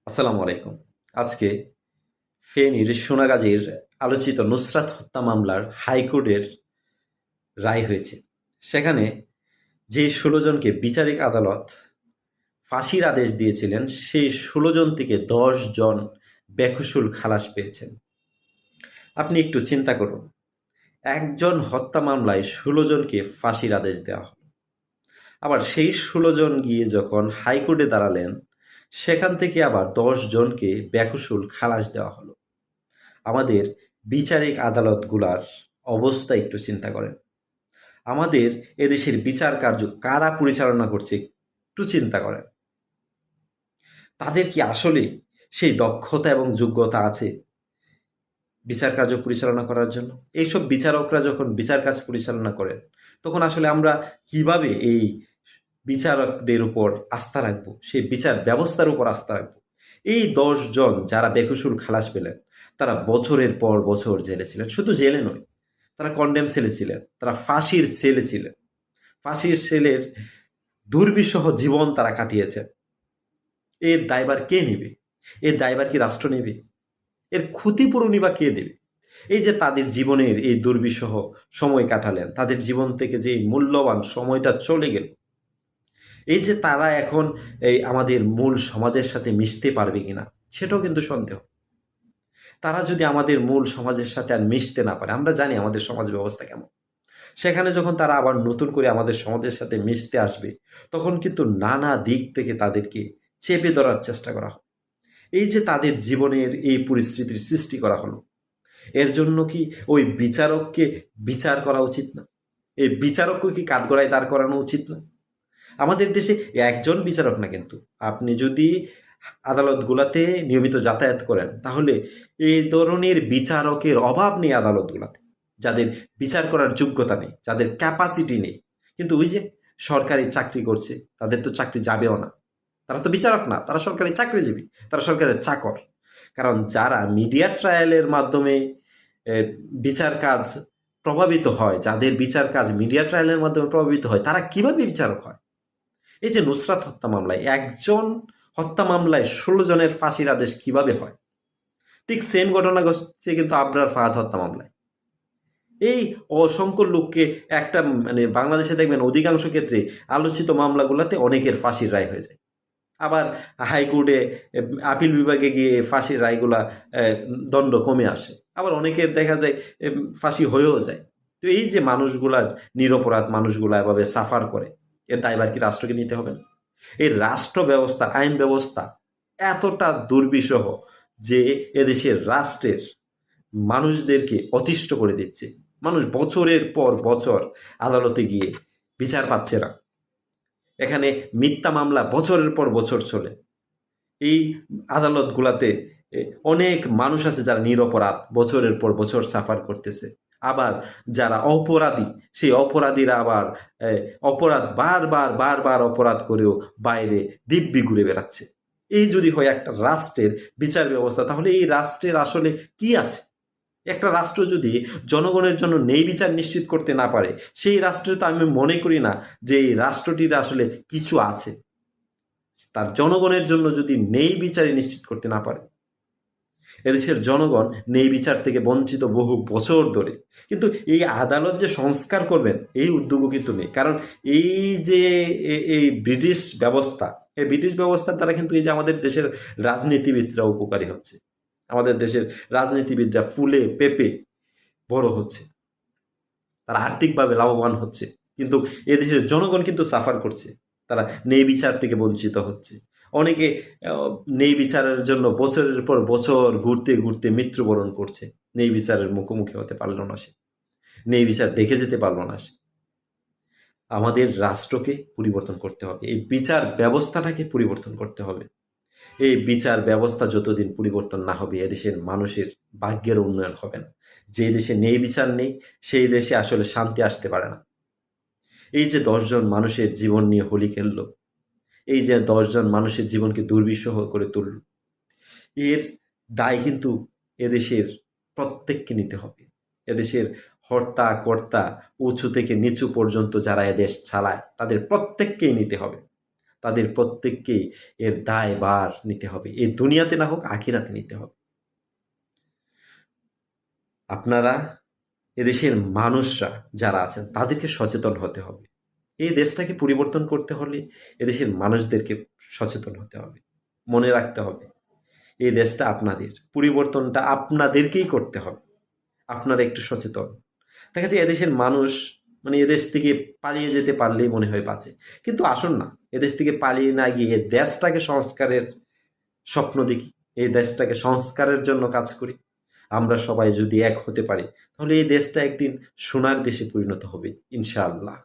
আসসালামু আলাইকুম। আজকে ফেনীর সোনাগাজীর আলোচিত নুসরাত হত্যা মামলার হাইকোর্টের রায় হয়েছে। সেখানে যে ১৬ জনকে বিচারিক আদালত ফাঁসির আদেশ দিয়েছিলেন, সেই ১৬ জন থেকে ১০ জন বেকসুর খালাস পেয়েছেন। আপনি একটু চিন্তা করুন, একজন হত্যা মামলায় ১৬ জনকে ফাঁসির আদেশ দেওয়া হলো। আবার সেই ১৬ জন গিয়ে যখন হাইকোর্টে দাঁড়ালেন, সেখান থেকে আবার ১০ জনকে বেকসুর খালাস দেওয়া হলো। আমাদের বিচারিক আদালতগুলার অবস্থা একটু চিন্তা করেন। আমাদের এদেশের বিচার কার্য কারা পরিচালনা করছে একটু চিন্তা করেন। তাদের কি আসলে সেই দক্ষতা এবং যোগ্যতা আছে বিচার কার্য পরিচালনা করার জন্য? এইসব বিচারকরা যখন বিচার কাজ পরিচালনা করেন, তখন আসলে আমরা কিভাবে এই বিচারকদের উপর আস্থা রাখবো, সেই বিচার ব্যবস্থার উপর আস্থা রাখবো? এই ১০ জন যারা বেকসুর খালাস পেলেন, তারা বছরের পর বছর জেলে ছিলেন। শুধু জেলে নয়, তারা কন্ডেম সেলে ছিলেন, তারা ফাঁসির সেলে ছিলেন। ফাঁসির সেলের দুর্বিষহ জীবন তারা কাটিয়েছেন। এর দায়ভার কে নেবে? এর দায়ভার কি রাষ্ট্র নেবে? এর ক্ষতিপূরণই বা কে দেবে? এই যে তাদের জীবনের এই দুর্বিষহ সময় কাটালেন, তাদের জীবন থেকে যে এই মূল্যবান সময়টা চলে গেল, এই যে তারা এখন এই আমাদের মূল সমাজের সাথে মিশতে পারবে কিনা, সেটাও কিন্তু সন্দেহ। তারা যদি আমাদের মূল সমাজের সাথে আর মিশতে না পারে, আমরা জানি আমাদের সমাজ ব্যবস্থা কেমন। সেখানে যখন তারা আবার নতুন করে আমাদের সমাজের সাথে মিশতে আসবে, তখন কিন্তু নানা দিক থেকে তাদেরকে চেপে ধরার চেষ্টা করা হয়। এই যে তাদের জীবনের এই পরিস্থিতির সৃষ্টি করা হলো, এর জন্য কি ওই বিচারককে বিচার করা উচিত না? এই বিচারককে কি কাঠগড়ায় দাঁড় করানো উচিত না? আমাদের দেশে একজন বিচারক না, কিন্তু আপনি যদি আদালতগুলাতে নিয়মিত যাতায়াত করেন, তাহলে এই ধরনের বিচারকের অভাব নেই আদালতগুলাতে, যাদের বিচার করার যোগ্যতা নেই, যাদের ক্যাপাসিটি নেই। কিন্তু ওই যে সরকারি চাকরি করছে, তাদের তো চাকরি যাবেও না। তারা তো বিচারক না, তারা সরকারি চাকরিজীবী, তারা সরকারের চাকর। কারণ যারা মিডিয়া ট্রায়ালের মাধ্যমে বিচার কাজ প্রভাবিত হয়, যাদের বিচার কাজ মিডিয়া ট্রায়ালের মাধ্যমে প্রভাবিত হয়, তারা কিভাবে বিচারক হয়? এই যে নুসরাত হত্যা মামলায় একজন হত্যা মামলায় ১৬ জনের ফাঁসির আদেশ কিভাবে হয়? ঠিক সেম ঘটনা ঘটছে কিন্তু আবরার ফাহাদ হত্যা মামলায়। এই অসংখ্য লোককে একটা মানে বাংলাদেশে দেখবেন অধিকাংশ ক্ষেত্রে আলোচিত মামলাগুলোতে অনেকের ফাঁসির রায় হয়ে যায়। আবার হাইকোর্টে আপিল বিভাগে গিয়ে ফাঁসির রায়গুলা দণ্ড কমে আসে। আবার অনেকের দেখা যায় ফাঁসি হয়েও যায়। তো এই যে মানুষগুলার নিরপরাধ মানুষগুলা এভাবে সাফার করে, এর দায়ভার কি রাষ্ট্রকে নিতে হবে না? এই রাষ্ট্র ব্যবস্থা, আইন ব্যবস্থা এতটা দুর্বিষহ যে এদেশের রাষ্ট্রের মানুষদেরকে অতিষ্ঠ করে দিচ্ছে। মানুষ বছরের পর বছর আদালতে গিয়ে বিচার পাচ্ছে না। এখানে মিথ্যা মামলা বছরের পর বছর চলে। এই আদালতগুলাতে এ অনেক মানুষ আছে যারা নিরপরাধ, বছরের পর বছর সাফার করতেছে। আবার যারা অপরাধী, সেই অপরাধীরা আবার এ অপরাধ বারবার অপরাধ করেও বাইরে দিব্যি ঘুরে বেড়াচ্ছে। এই যদি হয় একটা রাষ্ট্রের বিচার ব্যবস্থা, তাহলে এই রাষ্ট্রের আসলে কি আছে? একটা রাষ্ট্র যদি জনগণের জন্য ন্যায় বিচার নিশ্চিত করতে না পারে, সেই রাষ্ট্রে তো আমি মনে করি না যে এই রাষ্ট্রটির আসলে কিছু আছে। তার জনগণের জন্য যদি ন্যায় বিচারই নিশ্চিত করতে না পারে, এদেশের জনগণ ন্যায় বিচার থেকে বঞ্চিত বহু বছর ধরে। কিন্তু এই আদালত যে সংস্কার করবেন, এই উদ্যোগও কিন্তু নেই। কারণ এই যে এই ব্রিটিশ ব্যবস্থা, এই ব্রিটিশ ব্যবস্থার দ্বারা কিন্তু এই যে আমাদের দেশের রাজনীতিবিদরা উপকারী হচ্ছে, আমাদের দেশের রাজনীতিবিদরা ফুলে পেঁপে বড় হচ্ছে, তারা আর্থিকভাবে লাভবান হচ্ছে। কিন্তু এদেশের জনগণ কিন্তু সাফার করছে, তারা ন্যায় বিচার থেকে বঞ্চিত হচ্ছে। অনেকে ন্যায় বিচারের জন্য বছরের পর বছর ঘুরতে ঘুরতে মৃত্যুবরণ করছে, ন্যায় বিচারের মুখোমুখি হতে পারলো না সে, ন্যায় বিচার দেখে যেতে পারলো না সে। আমাদের রাষ্ট্রকে পরিবর্তন করতে হবে, এই বিচার ব্যবস্থাটাকে পরিবর্তন করতে হবে। এই বিচার ব্যবস্থা যতদিন পরিবর্তন না হবে, এদেশের মানুষের ভাগ্যের উন্নয়ন হবে না। যে দেশে ন্যায় বিচার নেই, সেই দেশে আসলে শান্তি আসতে পারে না। এই যে ১০ জন মানুষের জীবন নিয়ে হোলি খেললো, এই যে ১০ জন মানুষের জীবনকে দুর্বিষহ করে তুলল, এর দায় কিন্তু এদেশের প্রত্যেককে নিতে হবে। এদেশের হর্তা কর্তা, উঁচু থেকে নিচু পর্যন্ত যারা এদেশ চালায়, তাদের প্রত্যেককেই নিতে হবে। তাদের প্রত্যেককেই এর দায়ভার নিতে হবে। এই দুনিয়াতে না হোক আখিরাতে নিতে হবে। আপনারা এদেশের মানুষরা যারা আছেন তাদেরকে সচেতন হতে হবে। এই দেশটাকে পরিবর্তন করতে হলে এদেশের মানুষদেরকে সচেতন হতে হবে। মনে রাখতে হবে এই দেশটা আপনাদের, পরিবর্তনটা আপনাদেরকেই করতে হবে। আপনারা একটু সচেতন। দেখা যায় এদেশের মানুষ মানে এদেশ থেকে পালিয়ে যেতে পারলেই মনে হয় বাঁচে, কিন্তু আসুন না, এদেশ থেকে পালিয়ে না গিয়ে এই দেশটাকে সংস্কারের স্বপ্ন দেখি, এই দেশটাকে সংস্কারের জন্য কাজ করি। আমরা সবাই যদি এক হতে পারি তাহলে এই দেশটা একদিন সোনার দেশে পরিণত হবে ইনশাআল্লাহ।